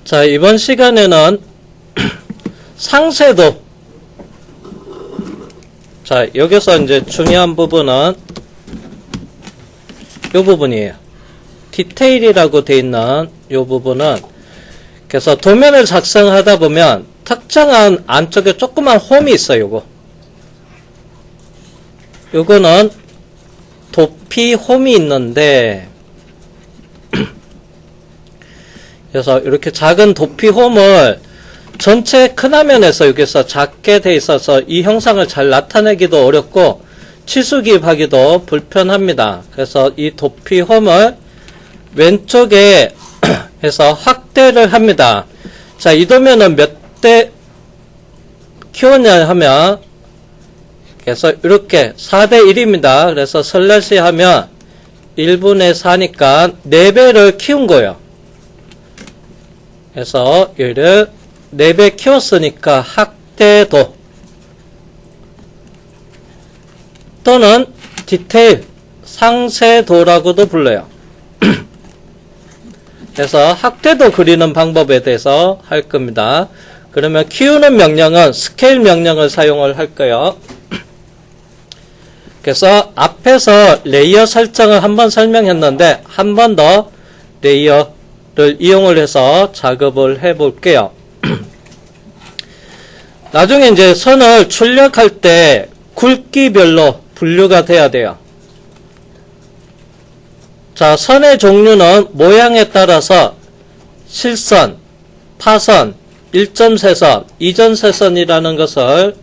자, 이번 시간에는 상세도. 자, 여기서 이제 중요한 부분은 이 부분이에요. 디테일이라고 되어 있는 이 부분은, 그래서 도면을 작성하다 보면 특정한 안쪽에 조그만 홈이 있어요. 요거는 도피 홈이 있는데, 그래서 이렇게 작은 도피 홈을 전체 큰 화면에서 여기서 작게 돼 있어서 이 형상을 잘 나타내기도 어렵고 치수기입하기도 불편합니다. 그래서 이 도피 홈을 왼쪽에 해서 확대를 합니다. 자, 이 도면은 몇 대 키웠냐 하면, 그래서 이렇게 4대 1입니다. 그래서 슬래시 하면 1분의 4니까 4배를 키운 거예요. 그래서 얘를 4배 키웠으니까 확대도 또는 디테일 상세도라고도 불러요. 그래서 확대도 그리는 방법에 대해서 할 겁니다. 그러면 키우는 명령은 스케일 명령을 사용을 할 거예요. 그래서 앞에서 레이어 설정을 한번 설명했는데 한 번 더 레이어를 이용을 해서 작업을 해 볼게요. 나중에 이제 선을 출력할 때 굵기별로 분류가 돼야 돼요. 자, 선의 종류는 모양에 따라서 실선, 파선, 1점세선, 2점세선이라는 것을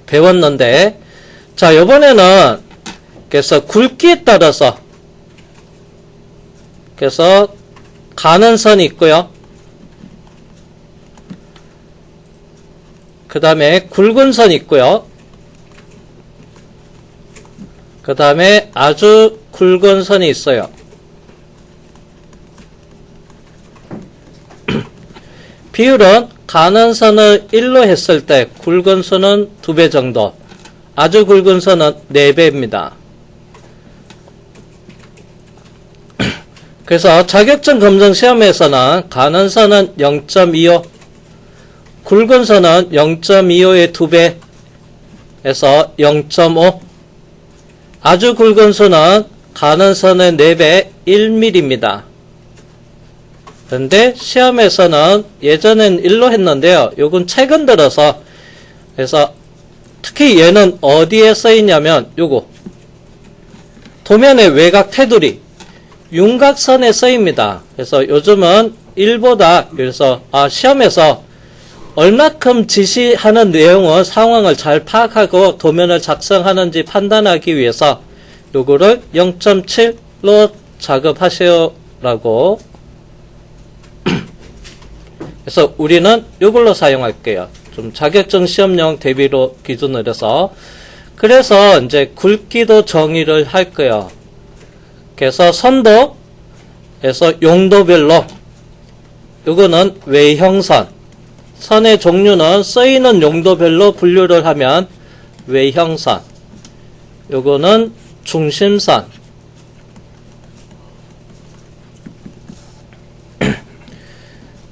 배웠는데, 자, 이번에는 그래서 굵기에 따라서 그래서 가는 선이 있고요. 그 다음에 굵은 선이 있고요. 그 다음에 아주 굵은 선이 있어요. 비율은 가는 선을 1로 했을 때 굵은 선은 2배 정도, 아주 굵은 선은 4배입니다. 그래서 자격증 검정 시험에서는 가는 선은 0.25, 굵은 선은 0.25의 2배에서 0.5, 아주 굵은 선은 가는 선의 4배 1mm입니다. 그런데 시험에서는 예전엔 1로 했는데요. 요건 최근 들어서, 그래서 특히 얘는 어디에 쓰이냐면 요거 도면의 외곽 테두리 윤곽선에 쓰입니다. 그래서 요즘은 1보다, 그래서 시험에서 얼마큼 지시하는 내용을 상황을 잘 파악하고 도면을 작성하는지 판단하기 위해서 요거를 0.7로 작업하시라고. 그래서 우리는 이걸로 사용할게요. 좀 자격증 시험용 대비로 기준으로 해서. 그래서 이제 굵기도 정의를 할 거예요. 그래서 선도, 그래서 용도별로, 이거는 외형선, 선의 종류는 쓰이는 용도별로 분류를 하면 외형선, 요거는 중심선,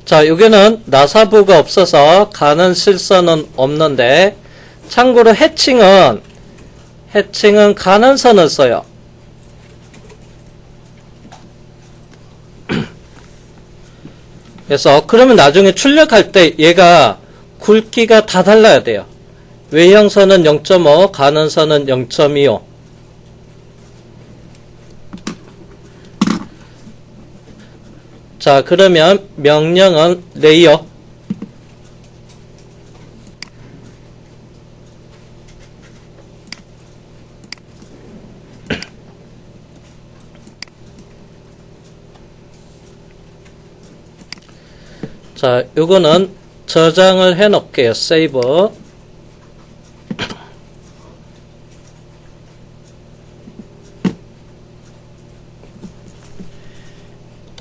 자, 여기는 나사부가 없어서 가는 실선은 없는데, 참고로 해칭은 가는 선을 써요. 그래서 그러면 나중에 출력할 때 얘가 굵기가 다 달라야 돼요. 외형선은 0.5, 가는 선은 0.25. 자, 그러면 명령은 레이어. 자, 요거는 저장을 해 놓을게요. 세이브.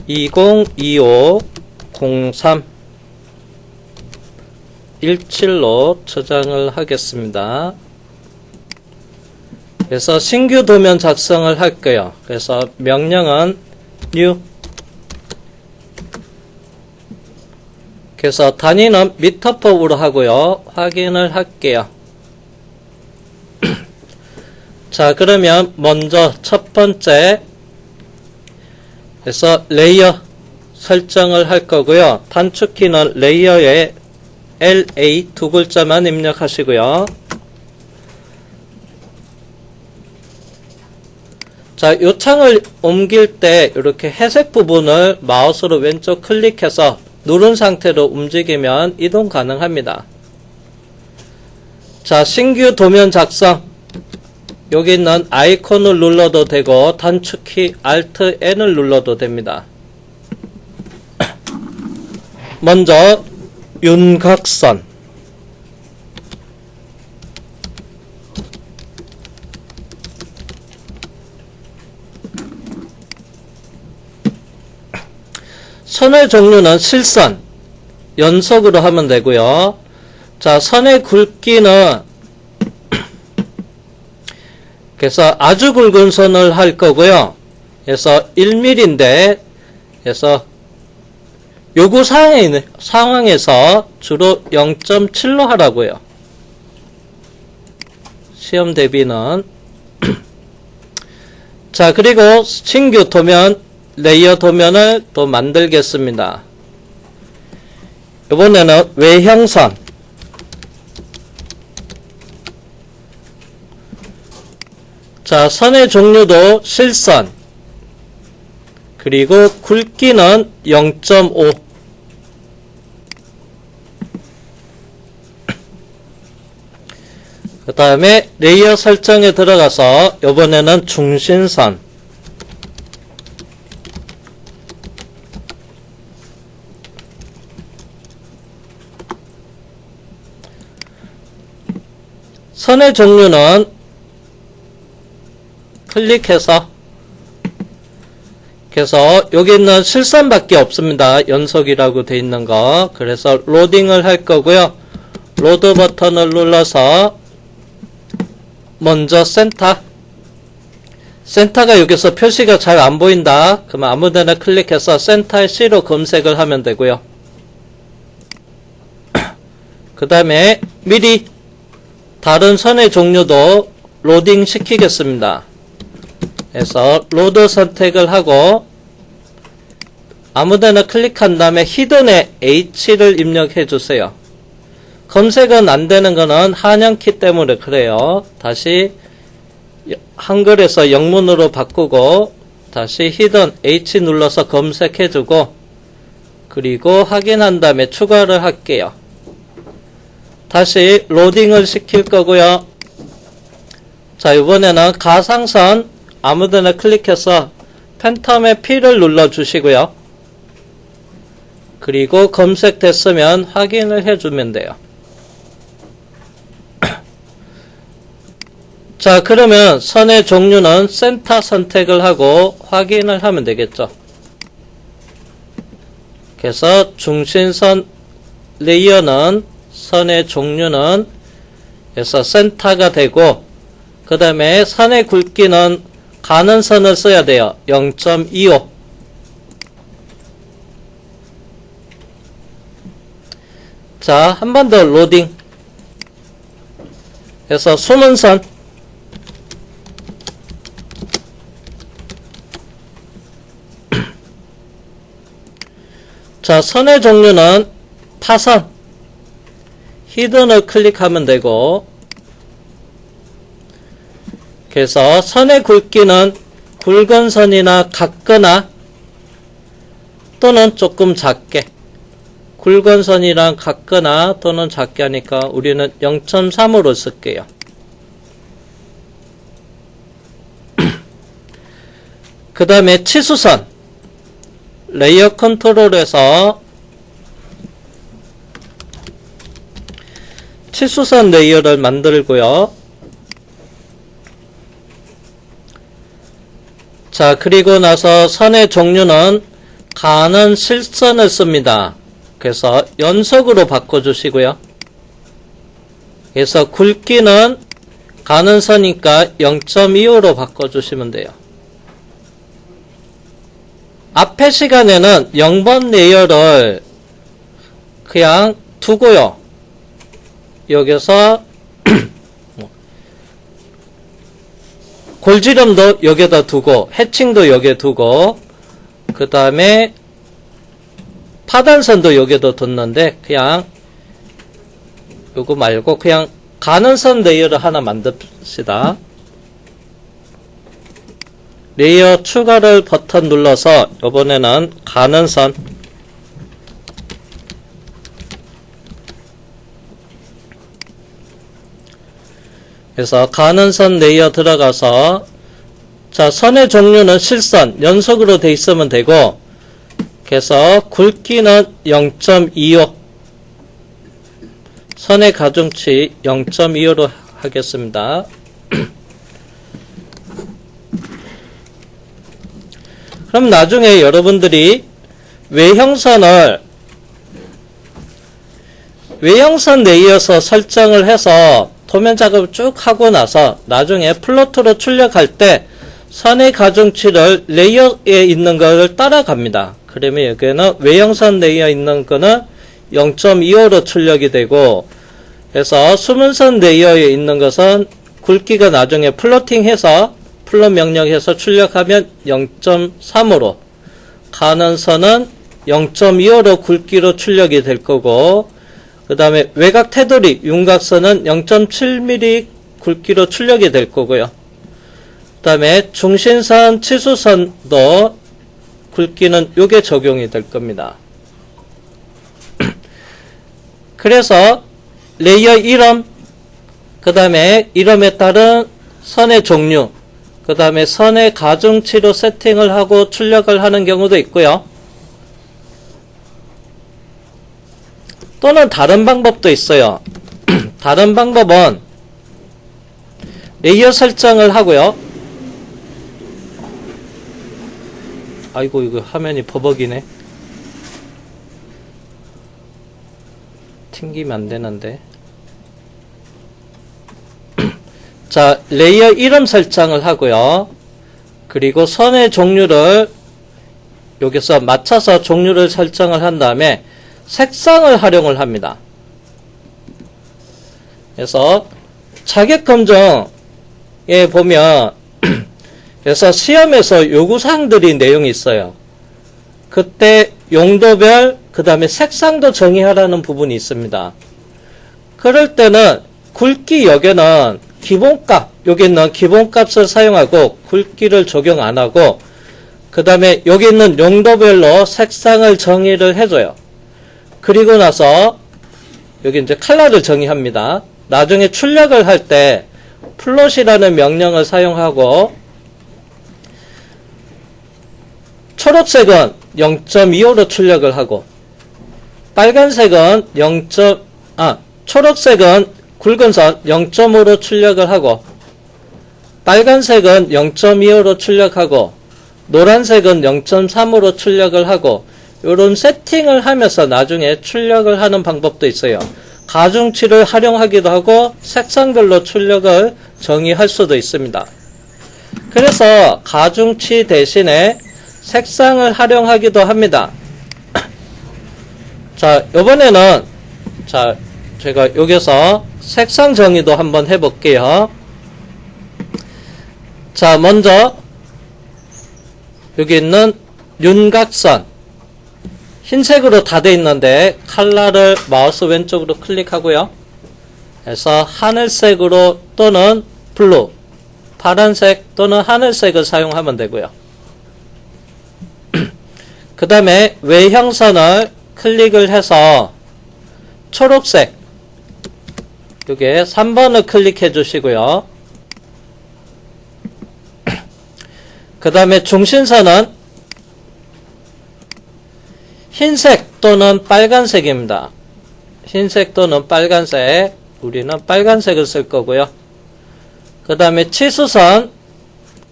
(2025-03-17로) 저장을 하겠습니다. 그래서 신규 도면 작성을 할 거예요. 그래서 명령은 new 그래서 단위는 미터법으로 하고요. 확인을 할게요. 자, 그러면 먼저 첫 번째 그래서 레이어 설정을 할 거고요. 단축키는 레이어에 LA 두 글자만 입력하시고요. 자, 요 창을 옮길 때 이렇게 회색 부분을 마우스로 왼쪽 클릭해서 누른 상태로 움직이면 이동 가능합니다. 자, 신규 도면 작성. 여기 있는 아이콘을 눌러도 되고 단축키 Alt N을 눌러도 됩니다. 먼저 윤곽선. 선의 종류는 실선, 연속으로 하면 되고요. 자, 선의 굵기는 그래서 아주 굵은 선을 할 거고요. 그래서 1mm인데 그래서 요구 상황에서 주로 0.7로 하라고요. 시험 대비는 자, 그리고 신규 도면 레이어 도면을 또 만들겠습니다. 이번에는 외형선. 자, 선의 종류도 실선. 그리고 굵기는 0.5. 그 다음에 레이어 설정에 들어가서 이번에는 중심선. 선의 종류는 클릭해서 그래서 여기 있는 실선밖에 없습니다. 연속이라고 되어 있는 거. 그래서 로딩을 할 거고요. 로드 버튼을 눌러서 먼저 센터. 센터가 여기서 표시가 잘 안 보인다. 그러면 아무데나 클릭해서 센터의 C로 검색을 하면 되고요. 그 다음에 미리 다른 선의 종류도 로딩 시키겠습니다. 그래서 로드 선택을 하고 아무데나 클릭한 다음에 히든에 H를 입력해 주세요. 검색은 안 되는 거는 한영키 때문에 그래요. 다시 한글에서 영문으로 바꾸고 다시 히든 H 눌러서 검색해 주고 그리고 확인한 다음에 추가를 할게요. 다시 로딩을 시킬 거고요. 자, 이번에는 가상선 아무데나 클릭해서 팬텀의 P를 눌러 주시고요. 그리고 검색됐으면 확인을 해주면 돼요. 자, 그러면 선의 종류는 센터 선택을 하고 확인을 하면 되겠죠. 그래서 중심선 레이어는 선의 종류는 그래서 센터가 되고 그 다음에 선의 굵기는 가는 선을 써야 돼요. 0.25. 자, 한 번 더 로딩. 그래서 숨은 선. 자, 선의 종류는 파선. 히든을 클릭하면 되고 그래서 선의 굵기는 굵은 선이나 같거나 또는 조금 작게 굵은 선이랑 같거나 또는 작게 하니까 우리는 0.3으로 쓸게요. 그 다음에 치수선 레이어 컨트롤에서 치수선 레이어를 만들고요. 자, 그리고 나서 선의 종류는 가는 실선을 씁니다. 그래서 연속으로 바꿔주시고요. 그래서 굵기는 가는 선이니까 0.25로 바꿔주시면 돼요. 앞에 시간에는 0번 레이어를 그냥 두고요. 여기서 골지름도 여기다 두고 해칭도 여기에 두고 그 다음에 파단선도 여기다 뒀는데 그냥 요거 말고 그냥 가는 선 레이어를 하나 만듭시다. 레이어 추가를 버튼 눌러서 이번에는 가는 선 그래서 가는 선 레이어 들어가서 자 선의 종류는 실선 연속으로 돼 있으면 되고 그래서 굵기는 0.25 선의 가중치 0.25로 하겠습니다. 그럼 나중에 여러분들이 외형선 레이어서 설정을 해서 도면 작업을 쭉 하고 나서 나중에 플로트로 출력할 때 선의 가중치를 레이어에 있는 것을 따라갑니다. 그러면 여기는 외형선 레이어 있는 거는 0.25로 출력이 되고 그래서 수문선 레이어에 있는 것은 굵기가 나중에 플로팅해서 플롯 명령해서 출력하면 0.3으로 가는 선은 0.25로 굵기로 출력이 될 거고 그 다음에 외곽 테두리 윤곽선은 0.7mm 굵기로 출력이 될 거고요. 그 다음에 중심선 치수선도 굵기는 요게 적용이 될 겁니다. 그래서 레이어 이름 그 다음에 이름에 따른 선의 종류 그 다음에 선의 가중치로 세팅을 하고 출력을 하는 경우도 있고요. 또는 다른 방법도 있어요. 다른 방법은 레이어 설정을 하고요. 아이고 이거 화면이 버벅이네. 튕기면 안 되는데. 자, 레이어 이름 설정을 하고요. 그리고 선의 종류를 여기서 맞춰서 종류를 설정을 한 다음에 색상을 활용을 합니다. 그래서 자격 검정에 보면 그래서 시험에서 요구사항들이 내용이 있어요. 그때 용도별 그 다음에 색상도 정의하라는 부분이 있습니다. 그럴 때는 굵기 여기는 기본값 여기 있는 기본값을 사용하고 굵기를 적용 안 하고 그 다음에 여기 있는 용도별로 색상을 정의를 해줘요. 그리고 나서 여기 이제 컬러를 정의합니다. 나중에 출력을 할 때 플롯이라는 명령을 사용하고 초록색은 0.25로 출력을 하고 빨간색은 초록색은 굵은 선 0.5로 출력을 하고 빨간색은 0.25로 출력하고 노란색은 0.3으로 출력을 하고 이런 세팅을 하면서 나중에 출력을 하는 방법도 있어요. 가중치를 활용하기도 하고 색상별로 출력을 정의할 수도 있습니다. 그래서 가중치 대신에 색상을 활용하기도 합니다. 자, 이번에는 자, 제가 여기서 색상 정의도 한번 해볼게요. 자, 먼저 여기 있는 윤곽선 흰색으로 다 돼 있는데 컬러를 마우스 왼쪽으로 클릭하고요. 그래서 하늘색으로 또는 블루, 파란색 또는 하늘색을 사용하면 되고요. 그 다음에 외형선을 클릭을 해서 초록색 여기에 3번을 클릭해 주시고요. 그 다음에 중심선은 흰색 또는 빨간색입니다. 흰색 또는 빨간색 우리는 빨간색을 쓸 거고요. 그 다음에 치수선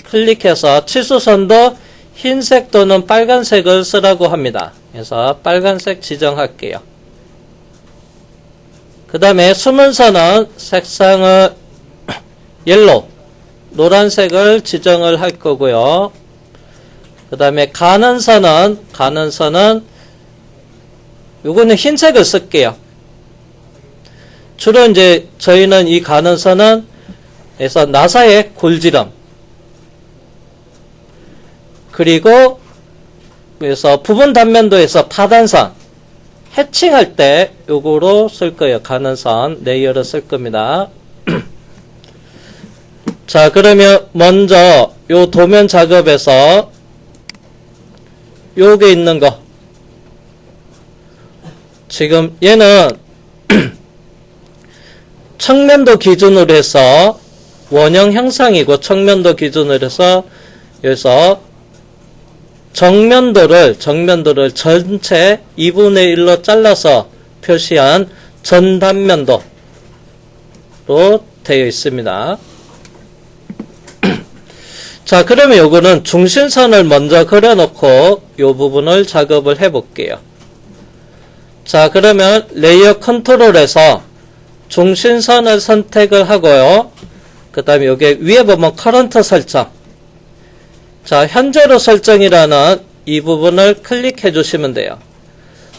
클릭해서 치수선도 흰색 또는 빨간색을 쓰라고 합니다. 그래서 빨간색 지정할게요. 그 다음에 수문선은 색상을 옐로우 노란색을 지정을 할 거고요. 그 다음에 가는 선은 요거는 흰색을 쓸게요. 주로 이제 저희는 이 가는선은 에서 나사의 골지름 그리고 그래서 부분 단면도에서 파단선 해칭할 때 요거로 쓸 거예요. 가는선 레이어를 쓸 겁니다. 자, 그러면 먼저 요 도면 작업에서 요게 있는 거 지금 얘는 측면도 기준으로 해서 원형 형상이고 측면도 기준으로 해서 여기서 정면도를 전체 2분의 1로 잘라서 표시한 전단면도로 되어 있습니다. 자, 그러면 요거는 중심선을 먼저 그려놓고 요 부분을 작업을 해 볼게요. 자, 그러면 레이어 컨트롤에서 중심선을 선택을 하고요. 그 다음에 여기 위에 보면 커런트 설정. 자, 현재로 설정이라는 이 부분을 클릭해 주시면 돼요.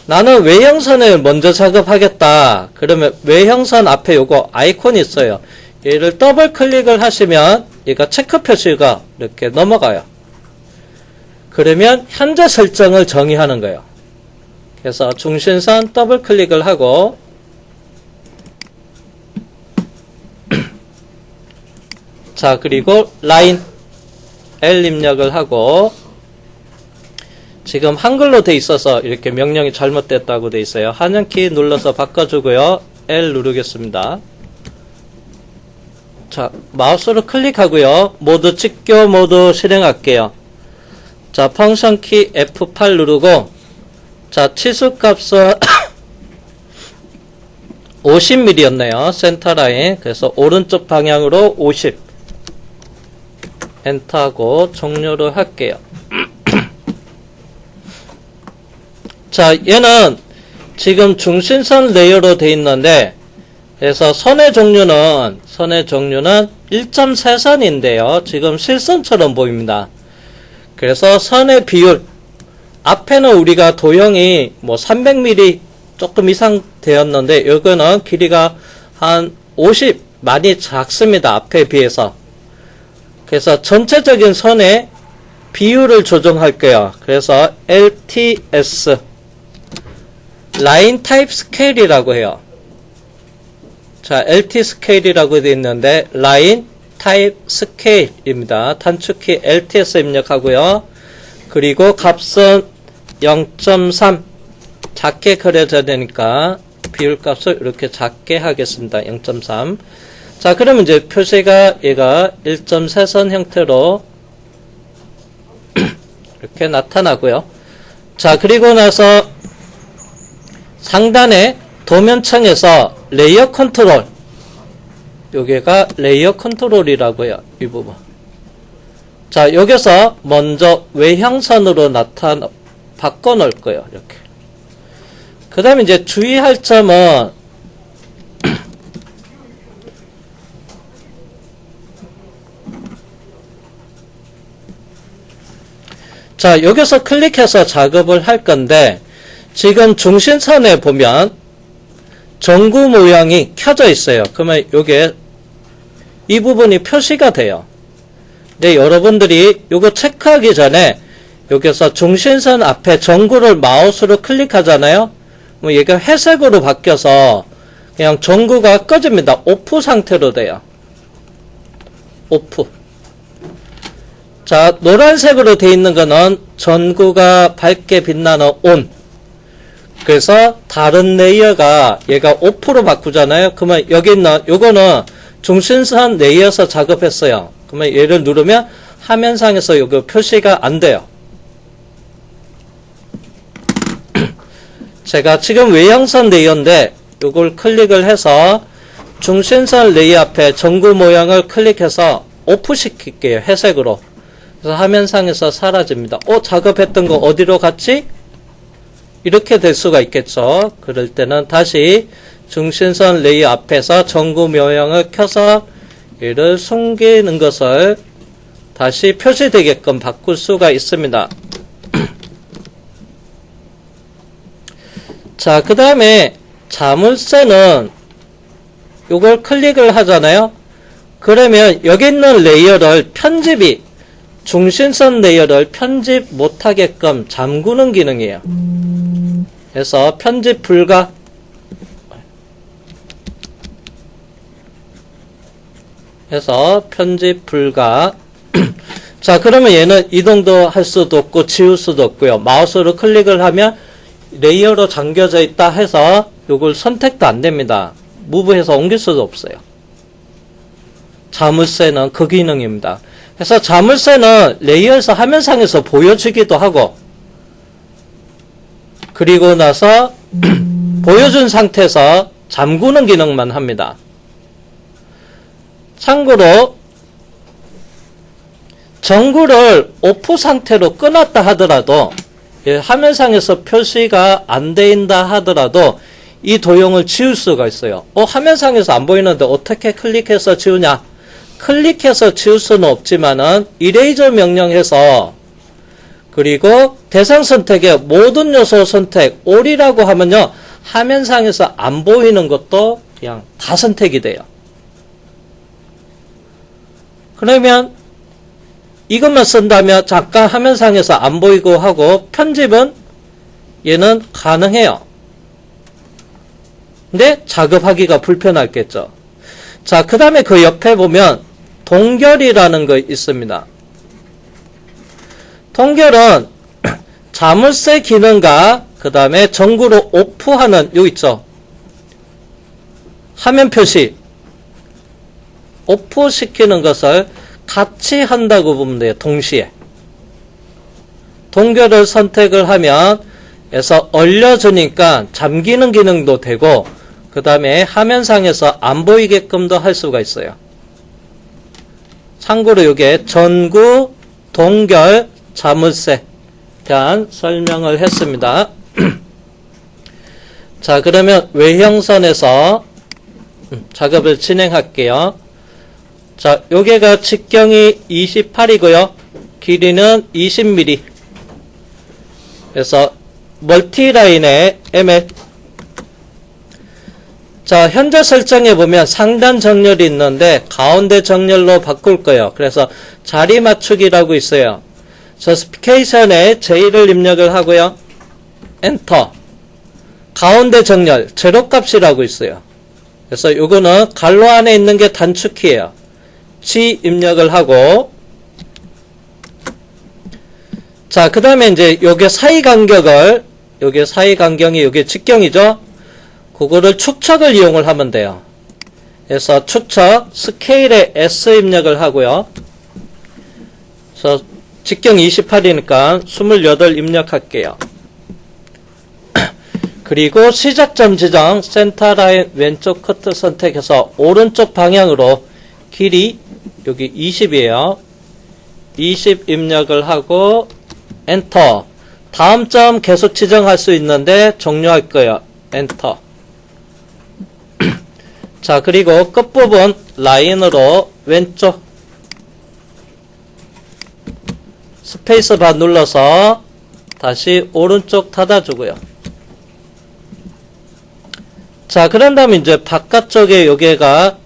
나는 외형선을 먼저 작업하겠다. 그러면 외형선 앞에 요거 아이콘이 있어요. 얘를 더블 클릭을 하시면 얘가 체크 표시가 이렇게 넘어가요. 그러면 현재 설정을 정의하는 거예요. 그래서 중심선 더블 클릭을 하고 자, 그리고 라인 L 입력을 하고 지금 한글로 돼 있어서 이렇게 명령이 잘못됐다고 돼 있어요. 한영키 눌러서 바꿔주고요. L 누르겠습니다. 자, 마우스로 클릭하고요. 모드 직교 모드 실행할게요. 자, 펑션 키 F8 누르고 자, 치수값은 50mm였네요. 센터라인. 그래서 오른쪽 방향으로 50 엔터하고 종료를 할게요. 자, 얘는 지금 중심선 레이어로 되어 있는데 그래서 선의 종류는 1.3선인데요. 지금 실선처럼 보입니다. 그래서 선의 비율 앞에는 우리가 도형이 뭐 300mm 조금 이상 되었는데 여기는 길이가 한 50 많이 작습니다. 앞에 비해서. 그래서 전체적인 선의 비율을 조정할게요. 그래서 LTS 라인 타입 스케일이라고 해요. 자, LT 스케일이라고 되어 있는데 라인 타입 스케일입니다. 단축키 LTS 입력하고요. 그리고 값은 0.3 작게 그려져야 되니까 비율값을 이렇게 작게 하겠습니다. 0.3. 자, 그러면 이제 표시가 얘가 1.3선 형태로 이렇게 나타나고요. 자, 그리고 나서 상단에 도면층에서 레이어 컨트롤 여기가 레이어 컨트롤이라고 해요. 이 부분. 자, 여기서 먼저 외형선으로 바꿔 놓을 거예요. 이렇게. 그 다음에 이제 주의할 점은 자, 여기서 클릭해서 작업을 할 건데 지금 중심선에 보면 전구 모양이 켜져 있어요. 그러면 요게 이 부분이 표시가 돼요. 근데 여러분들이 요거 체크하기 전에 여기서 중심선 앞에 전구를 마우스로 클릭하잖아요. 뭐 얘가 회색으로 바뀌어서 그냥 전구가 꺼집니다. 오프 상태로 돼요. 오프. 자, 노란색으로 되어 있는 거는 전구가 밝게 빛나는 ON. 그래서 다른 레이어가 얘가 오프로 바꾸잖아요. 그러면 여기 있는 요거는 중심선 레이어에서 작업했어요. 그러면 얘를 누르면 화면상에서 요거 표시가 안 돼요. 제가 지금 외형선 레이어인데 요걸 클릭을 해서 중심선 레이어 앞에 전구 모양을 클릭해서 오프 시킬게요. 회색으로. 그래서 화면상에서 사라집니다. 작업했던 거 어디로 갔지? 이렇게 될 수가 있겠죠. 그럴 때는 다시 중심선 레이어 앞에서 전구 모양을 켜서 얘를 숨기는 것을 다시 표시되게끔 바꿀 수가 있습니다. 자, 그 다음에 자물쇠는 요걸 클릭을 하잖아요. 그러면 여기 있는 레이어를 편집이 중심선 레이어를 편집 못하게끔 잠그는 기능이에요. 그래서 편집 불가. 해서 편집 불가. 자, 그러면 얘는 이동도 할 수도 없고 지울 수도 없고요. 마우스로 클릭을 하면 레이어로 잠겨져 있다 해서 요걸 선택도 안 됩니다. 무브해서 옮길 수도 없어요. 자물쇠는 그 기능입니다. 그래서 자물쇠는 레이어에서 화면상에서 보여주기도 하고, 그리고 나서 보여준 상태에서 잠그는 기능만 합니다. 참고로 전구를 오프 상태로 끊었다 하더라도, 화면상에서 표시가 안 된다 하더라도 이 도형을 지울 수가 있어요. 화면상에서 안 보이는데 어떻게 클릭해서 지우냐? 클릭해서 지울 수는 없지만은 이레이저 명령해서, 그리고 대상 선택에 모든 요소 선택 올이라고 하면요, 화면상에서 안 보이는 것도 그냥 다 선택이 돼요. 그러면 이것만 쓴다면 잠깐 화면상에서 안 보이고 하고, 편집은 얘는 가능해요. 근데 작업하기가 불편하겠죠. 자, 그 다음에 그 옆에 보면 동결이라는 거 있습니다. 동결은 자물쇠 기능과 그 다음에 전구로 오프하는 요 있죠. 화면 표시 오프 시키는 것을 같이 한다고 보면 돼요. 동시에. 동결을 선택을 하면 해서 얼려주니까 잠기는 기능도 되고, 그 다음에 화면상에서 안 보이게끔도 할 수가 있어요. 참고로 이게 전구, 동결, 자물쇠 대한 설명을 했습니다. 자, 그러면 외형선에서 작업을 진행할게요. 자, 요게가 직경이 28이고요. 길이는 20mm. 그래서 멀티라인의 ML. 자, 현재 설정해 보면 상단 정렬이 있는데 가운데 정렬로 바꿀 거예요. 그래서 자리 맞추기라고 있어요. 저스피케이션에 J를 입력을 하고요. 엔터. 가운데 정렬 제로 값이라고 있어요. 그래서 요거는 갈로 안에 있는 게 단축키예요. G 입력을 하고, 자, 그 다음에 이제 요게 사이 간격을, 요게 사이 간격이 요게 직경이죠? 그거를 축척을 이용을 하면 돼요. 그래서 축척, 스케일에 S 입력을 하고요. 그래서 직경 28이니까 28 입력할게요. 그리고 시작점 지정, 센터라인 왼쪽 커트 선택해서 오른쪽 방향으로 길이 여기 20이에요. 20 입력을 하고 엔터. 다음 점 계속 지정할 수 있는데 종료할 거예요. 엔터. 자, 그리고 끝부분 라인으로 왼쪽 스페이스바 눌러서 다시 오른쪽 닫아주고요. 자, 그런 다음에 이제 바깥쪽에 여기가,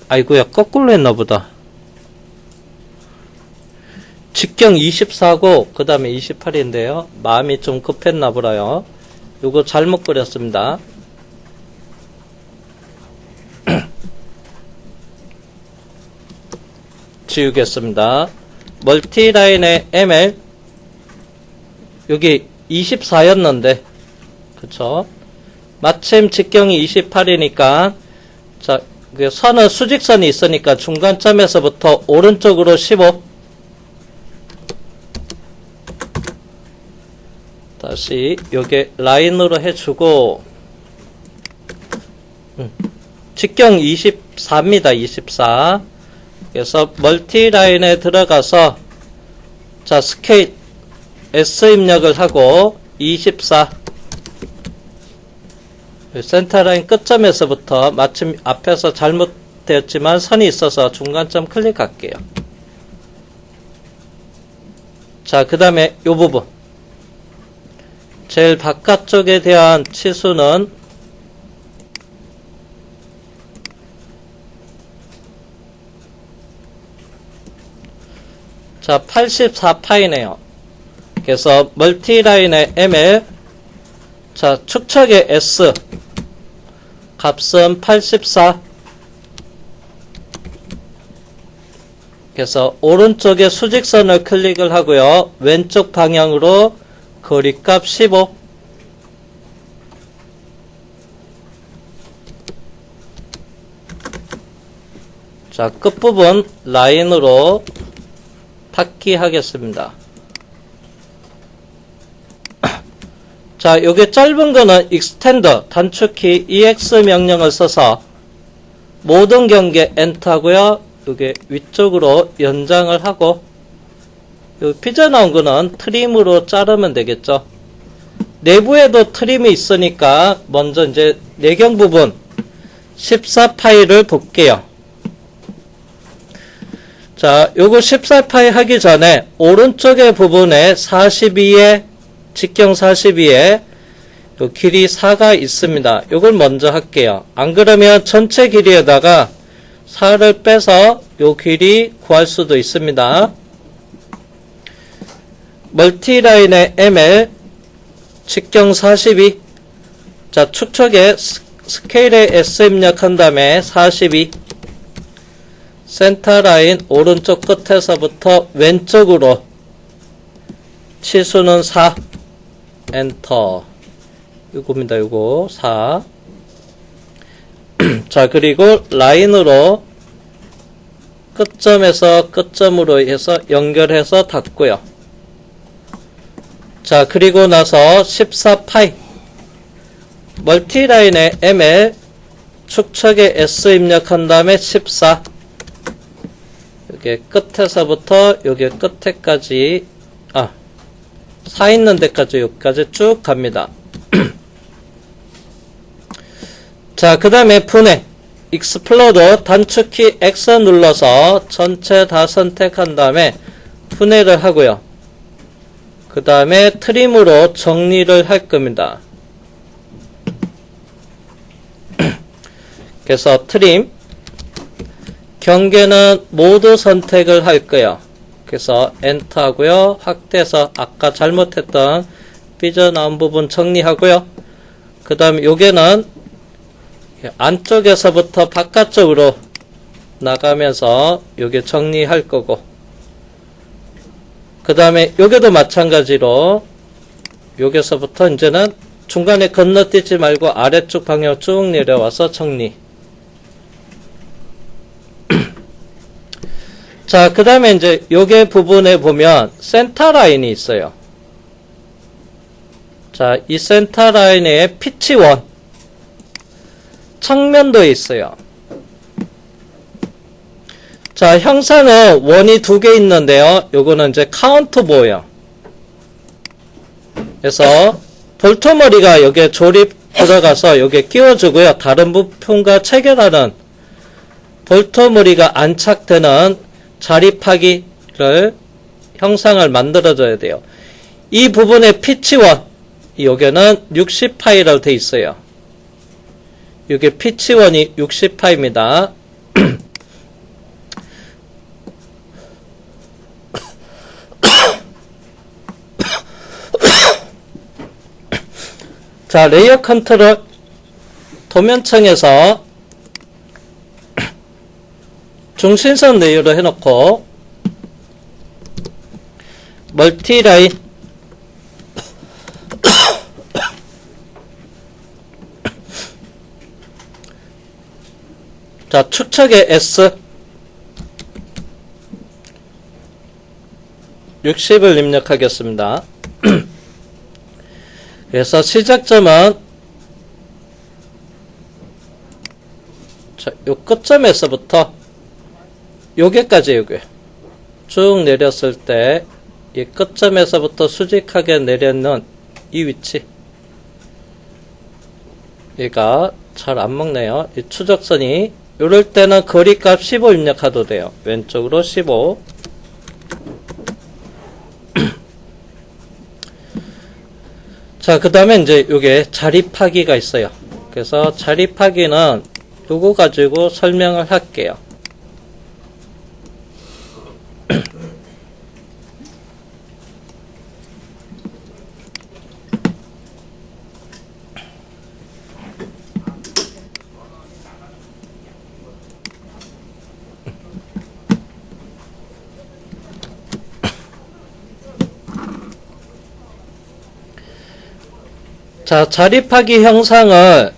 아이고야, 거꾸로 했나 보다. 직경 24고 그 다음에 28인데요. 마음이 좀 급했나 보라요. 요거 잘못 그렸습니다. 지우겠습니다. 멀티라인의 ML 여기 24였는데 그쵸? 마침 직경이 28이니까 자, 선은 수직선이 있으니까 중간점에서부터 오른쪽으로 15 다시 요게 라인으로 해주고 직경 24입니다. 24 그래서 멀티라인에 들어가서 자 스케일 S 입력을 하고 24 센터라인 끝점에서부터 마침 앞에서 잘못되었지만 선이 있어서 중간점 클릭할게요. 자 그 다음에 요 부분 제일 바깥쪽에 대한 치수는 자 84파이네요. 그래서 멀티라인의 ML 자 축척의 S 값은 84. 그래서 오른쪽에 수직선을 클릭을 하고요. 왼쪽 방향으로 거리값 15. 자, 끝부분 라인으로 닫기 하겠습니다. 자, 요게 짧은 거는 extend 단축키 EX 명령을 써서 모든 경계 엔터하고요. 요게 위쪽으로 연장을 하고 요 삐져나온 거는 트림으로 자르면 되겠죠. 내부에도 트림이 있으니까 먼저 이제 내경 부분 14파이를 볼게요. 자, 요거 14파이 하기 전에 오른쪽의 부분에 42에 직경 42에 요 길이 4가 있습니다. 요걸 먼저 할게요. 안 그러면 전체 길이에다가 4를 빼서 요 길이 구할 수도 있습니다. 멀티라인의 ML 직경 42. 자, 축척에 스케일에 S 입력한 다음에 42. 센터라인 오른쪽 끝에서부터 왼쪽으로 치수는 4. 엔터. 요겁니다. 요거 4. 자, 그리고 라인으로 끝점에서 끝점으로 해서 연결해서 닫고요. 자, 그리고 나서 14파이 멀티라인의 ML 축척에 S 입력한 다음에 14. 여기 끝에서부터 여기 끝에까지 4 있는 데까지 여기까지 쭉 갑니다. 자, 그 다음에 분해 익스플로드 단축키 X 눌러서 전체 다 선택한 다음에 분해를 하고요. 그 다음에 트림으로 정리를 할 겁니다. 그래서 트림 경계는 모두 선택을 할 거예요. 그래서 엔터 하고요. 확대해서 아까 잘못했던 삐져나온 부분 정리하고요. 그 다음에 요게는 안쪽에서부터 바깥쪽으로 나가면서 요게 정리할 거고, 그 다음에 요게도 마찬가지로 요게서부터 이제는 중간에 건너뛰지 말고 아래쪽 방향 쭉 내려와서 정리. 자, 그 다음에 이제 요게 부분에 보면 센터 라인이 있어요. 자, 이 센터 라인에 피치 1 측면도 있어요. 자, 형상은 원이 2개 있는데요. 요거는 이제 카운트 보예요. 그래서 볼트머리가 여기에 조립 들어가서 여기에 끼워주고요. 다른 부품과 체결하는 볼트머리가 안착되는 자립하기를 형상을 만들어줘야 돼요. 이 부분의 피치원, 여기는 60파이로 되어 있어요. 이게 피치원이 60파입니다. 자, 레이어 컨트롤 도면층에서 중심선 레이어로 해놓고 멀티라인 자, 축척의 S 60을 입력하겠습니다. 그래서 시작점은 자, 요 끝점에서부터 요게까지 요게 쭉 내렸을 때 이 끝점에서부터 수직하게 내렸는 이 위치, 얘가 잘 안 먹네요. 이 추적선이 요럴 때는 거리값 15 입력해도 돼요. 왼쪽으로 15. 자, 그 다음에 이제 요게 자립하기가 있어요. 그래서 자립하기는 요거 가지고 설명을 할게요. 자, 자립하기 형상을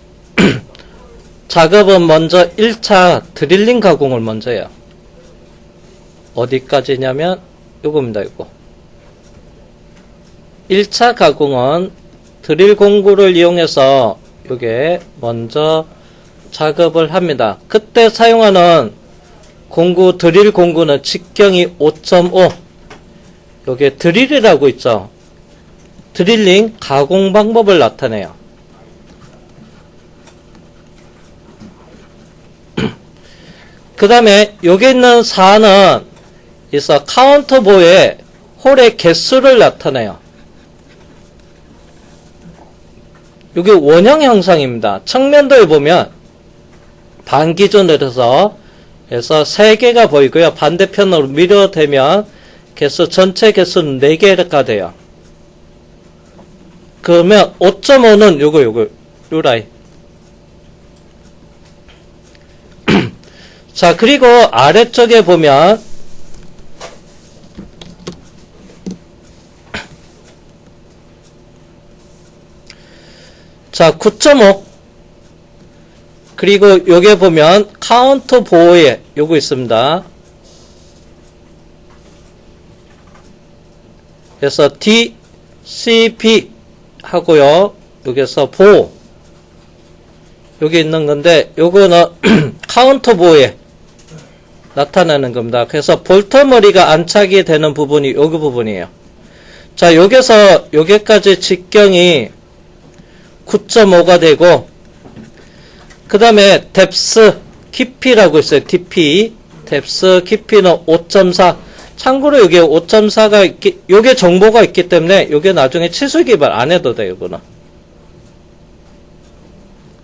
작업은 먼저 1차 드릴링 가공을 먼저 해요. 어디까지냐면 요겁니다. 요거 1차 가공은 드릴 공구를 이용해서 요게 먼저 작업을 합니다. 그때 사용하는 공구, 드릴 공구는 직경이 5.5 요게 드릴이라고 있죠. 드릴링 가공 방법을 나타내요. 그 다음에 여기 있는 4는 있어 카운터보의 홀의 개수를 나타내요. 이게 원형 형상입니다. 측면도에 보면 반기준으로 해서 3개가 보이고요. 반대편으로 밀어대면 개수 전체 개수는 4개가 돼요. 그러면 5.5는 요거 라인. 자, 그리고 아래쪽에 보면 자, 9.5 그리고 요게 보면 카운터 보호에 요거 있습니다. 그래서 DCP 하고요. 여기서 보호 여기 있는 건데 요거는 카운터 보호에 나타나는 겁니다. 그래서 볼터 머리가 안착이 되는 부분이 여기 부분이에요. 자, 여기서 여기까지 직경이 9.5가 되고 그 다음에 뎁스 깊이라고 있어요. DP 뎁스 깊이는 5.4 참고로 여기에 5.4가 있기, 요게 정보가 있기 때문에 요게 나중에 치수 기발 안 해도 돼요, 이거는.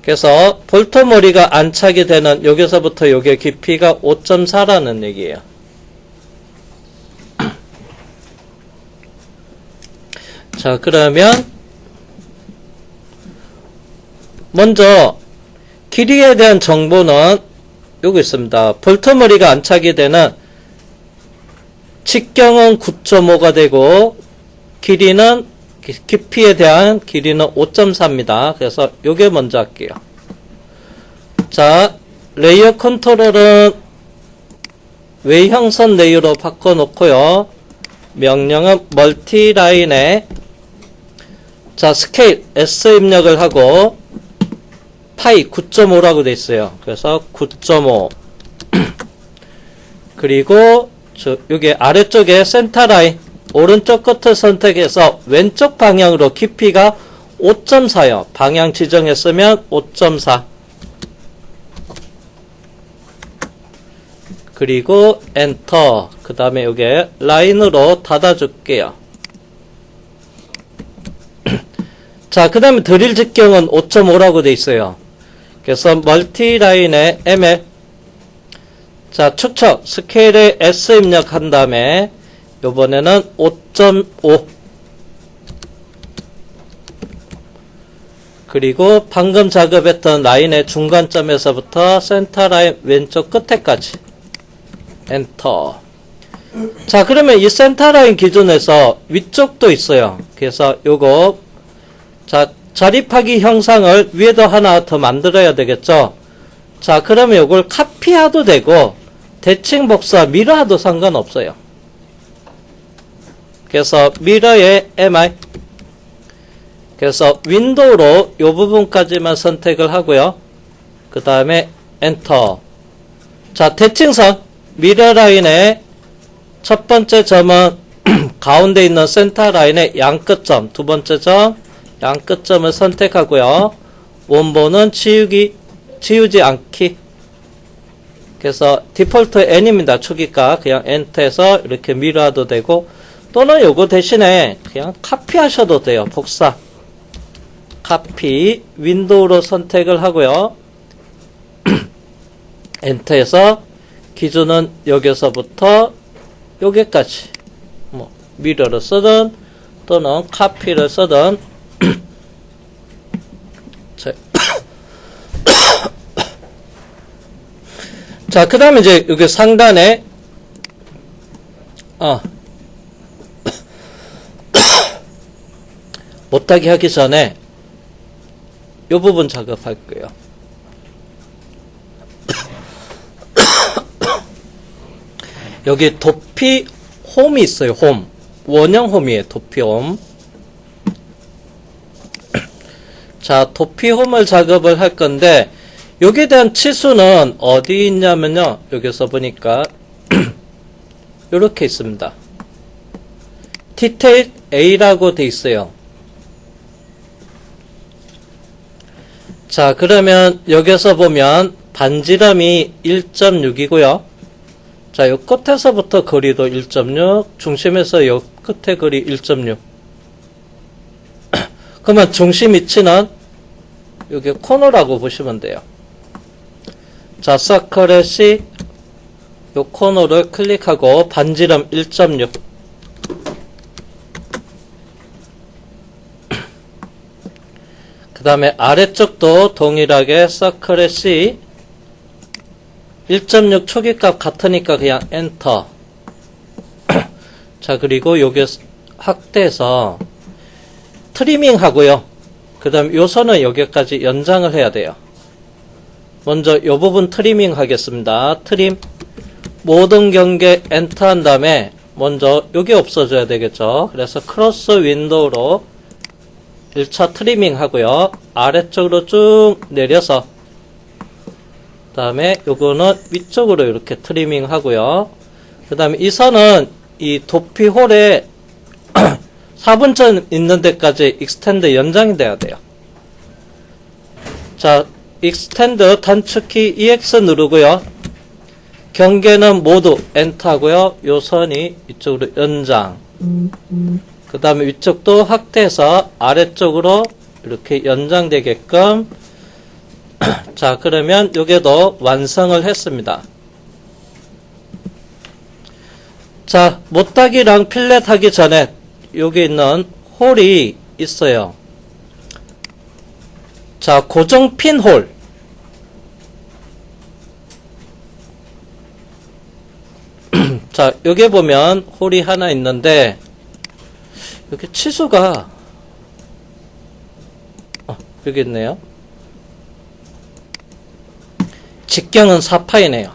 그래서 볼터 머리가 안착이 되는 여기서부터 요게 깊이가 5.4라는 얘기예요. 자, 그러면 먼저 길이에 대한 정보는 요거 있습니다. 볼터 머리가 안착이 되는 직경은 9.5가 되고 길이는 깊이에 대한 길이는 5.4입니다. 그래서 요게 먼저 할게요. 자, 레이어 컨트롤은 외형선 레이어로 바꿔놓고요. 명령은 멀티라인에 자, 스케일 S 입력을 하고 파이 9.5라고 돼 있어요. 그래서 9.5 그리고 여기 아래쪽에 센터 라인 오른쪽 끝을 선택해서 왼쪽 방향으로 깊이가 5.4요. 방향 지정했으면 5.4 그리고 엔터 그 다음에 여기 라인으로 닫아줄게요. 자, 그 다음에 드릴 직경은 5.5라고 돼 있어요. 그래서 멀티라인에 ML 자, 축척 스케일에 S 입력한 다음에 요번에는 5.5 그리고 방금 작업했던 라인의 중간점에서부터 센터 라인 왼쪽 끝에까지 엔터. 자, 그러면 이 센터 라인 기준에서 위쪽도 있어요. 그래서 요거 자, 자립하기 형상을 위에도 하나 더 만들어야 되겠죠. 자, 그러면 요걸 카피해도 되고 대칭 복사 미러해도 상관없어요. 그래서 미러에 MI 그래서 윈도우로 요 부분까지만 선택을 하고요. 그 다음에 엔터. 자, 대칭선 미러 라인의 첫 번째 점은 가운데 있는 센터 라인의 양끝점, 두 번째 점 양끝점을 선택하고요. 원본은 지우지 않기. 그래서 디폴트 N입니다. 초기가 그냥 엔터해서 이렇게 미러도 되고 또는 요거 대신에 그냥 카피하셔도 돼요. 복사. 카피, 윈도우로 선택을 하고요. 엔터해서 기준은 여기서부터 여기까지 뭐 미러를 쓰든 또는 카피를 쓰든 자, 그 다음에 이제 여기 상단에 못하게 하기 전에 이 부분 작업할 거예요. 여기 도피 홈이 있어요. 홈. 원형 홈이에요. 도피 홈. 자, 도피 홈을 작업을 할 건데 여기에 대한 치수는 어디 있냐면요. 여기서 보니까 이렇게 있습니다. 디테일 A라고 돼 있어요. 자, 그러면 여기서 보면 반지름이 1.6이고요. 자, 요 끝에서부터 거리도 1.6, 중심에서 요 끝에 거리 1.6. 그러면 중심 위치는 여기 코너라고 보시면 돼요. 자, 서클의 C, 요 코너를 클릭하고 반지름 1.6. 그 다음에 아래쪽도 동일하게 서클의 C 1.6 초기값 같으니까 그냥 엔터. 자, 그리고 요게 확대해서 트리밍 하고요. 그 다음에 요 선은 여기까지 연장을 해야 돼요. 먼저 요 부분 트리밍 하겠습니다. 트림 모든 경계 엔터 한 다음에 먼저 요게 없어져야 되겠죠. 그래서 크로스 윈도우로 1차 트리밍 하고요. 아래쪽으로 쭉 내려서 그 다음에 요거는 위쪽으로 이렇게 트리밍 하고요. 그 다음에 이 선은 이 도피홀에 4분점 있는 데까지 익스텐드 연장이 돼야 돼요. 자, 익스텐드 단축키 EX 누르고요. 경계는 모두 엔터 하고요. 요 선이 이쪽으로 연장. 그 다음에 위쪽도 확대해서 아래쪽으로 이렇게 연장되게끔. 자, 그러면 요게도 완성을 했습니다. 자, 못하기랑 필렛 하기 전에 여기 있는 홀이 있어요. 자, 고정핀 홀. 자, 여기 보면 홀이 하나 있는데 여기 치수가 여기 있네요. 직경은 4파이네요.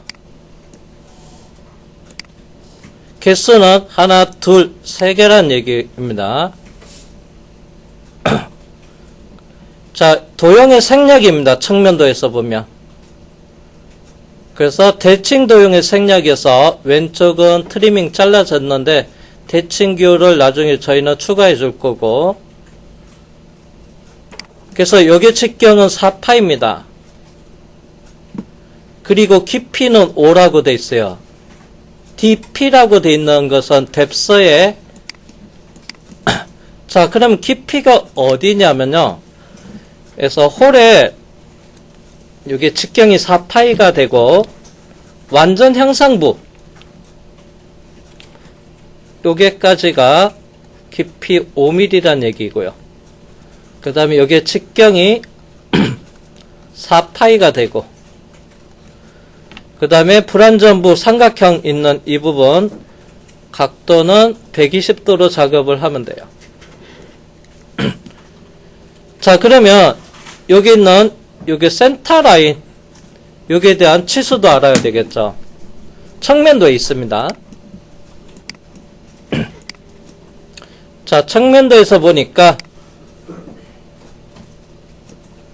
개수는 하나, 둘, 세 개란 얘기입니다. 자, 도형의 생략입니다. 측면도에서 보면. 그래서 대칭 도형의 생략에서 왼쪽은 트리밍 잘라졌는데 대칭 기호를 나중에 저희는 추가해 줄 거고, 그래서 여기 직경은 4파입니다. 그리고 깊이는 5라고 돼 있어요. DP라고 돼 있는 것은 뎁스에 자, 그럼 깊이가 어디냐면요. 그래서 홀에 여기 직경이 4파이가 되고 완전 형상부 요게까지가 깊이 5mm란 얘기고요. 그 다음에 여기에 직경이 4파이가 되고 그 다음에 불안전부 삼각형 있는 이 부분 각도는 120도로 작업을 하면 돼요. 자, 그러면 여기 있는 여기 센터 라인 여기에 대한 치수도 알아야 되겠죠. 측면도에 있습니다. 자, 측면도에서 보니까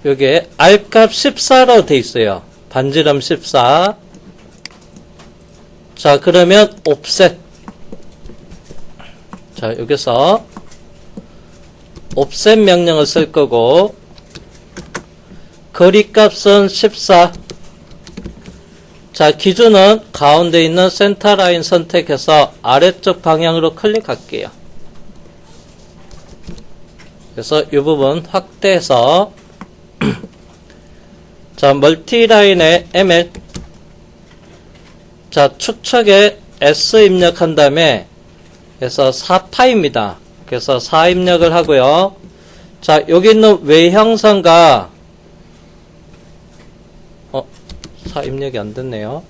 여기에 R값 14로 돼 있어요. 반지름 14. 자, 그러면 옵셋. 자, 여기서 옵셋 명령을 쓸 거고 거리값은 14. 자, 기준은 가운데 있는 센터 라인 선택해서 아래쪽 방향으로 클릭할게요. 그래서 이 부분 확대해서 자, 멀티라인에 ML 자, 축척에 S 입력한 다음에 그래서 4파입니다. 그래서 4 입력을 하고요. 자, 여기 있는 외형선과 4 입력이 안 됐네요.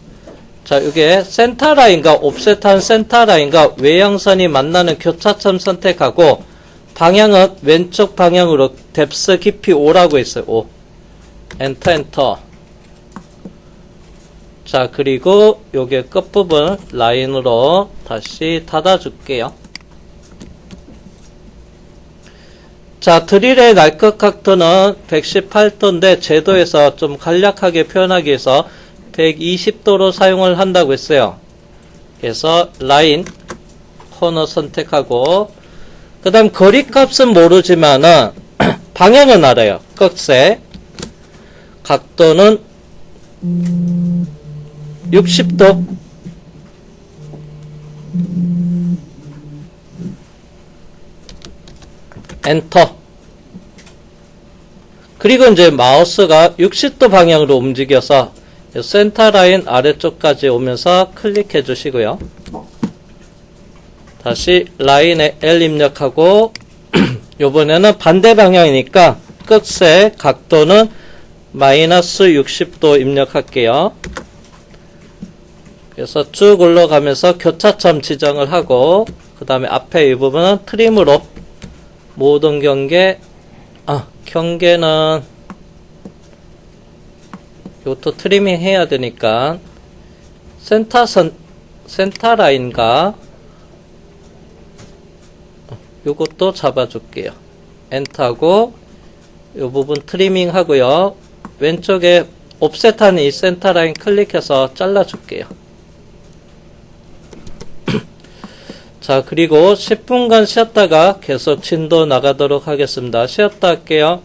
자, 이게 센터라인과 옵셋한 센터라인과 외형선이 만나는 교차점 선택하고 방향은 왼쪽 방향으로 뎁스 깊이 5라고 했어요. 5. 엔터 엔터. 자, 그리고 요게 끝부분 라인으로 다시 닫아줄게요. 자, 드릴의 날것 각도는 118도인데 제도에서 좀 간략하게 표현하기 위해서 120도로 사용을 한다고 했어요. 그래서 라인 코너 선택하고 그 다음 거리값은 모르지만은 방향은 알아요. 끝에 각도는 60도. 엔터. 그리고 이제 마우스가 60도 방향으로 움직여서 센터 라인 아래쪽까지 오면서 클릭해 주시고요. 다시 라인에 L 입력하고 요번에는 반대 방향이니까 끝에 각도는 마이너스 60도 입력할게요. 그래서 쭉 올라가면서 교차점 지정을 하고 그 다음에 앞에 이 부분은 트림으로 모든 경계는 이것도 트리밍 해야 되니까 센터 라인과 요것도 잡아줄게요. 엔터하고 이 부분 트리밍 하고요. 왼쪽에 옵셋한 이 센터 라인 클릭해서 잘라줄게요. 자, 그리고 10분간 쉬었다가 계속 진도 나가도록 하겠습니다. 쉬었다 할게요.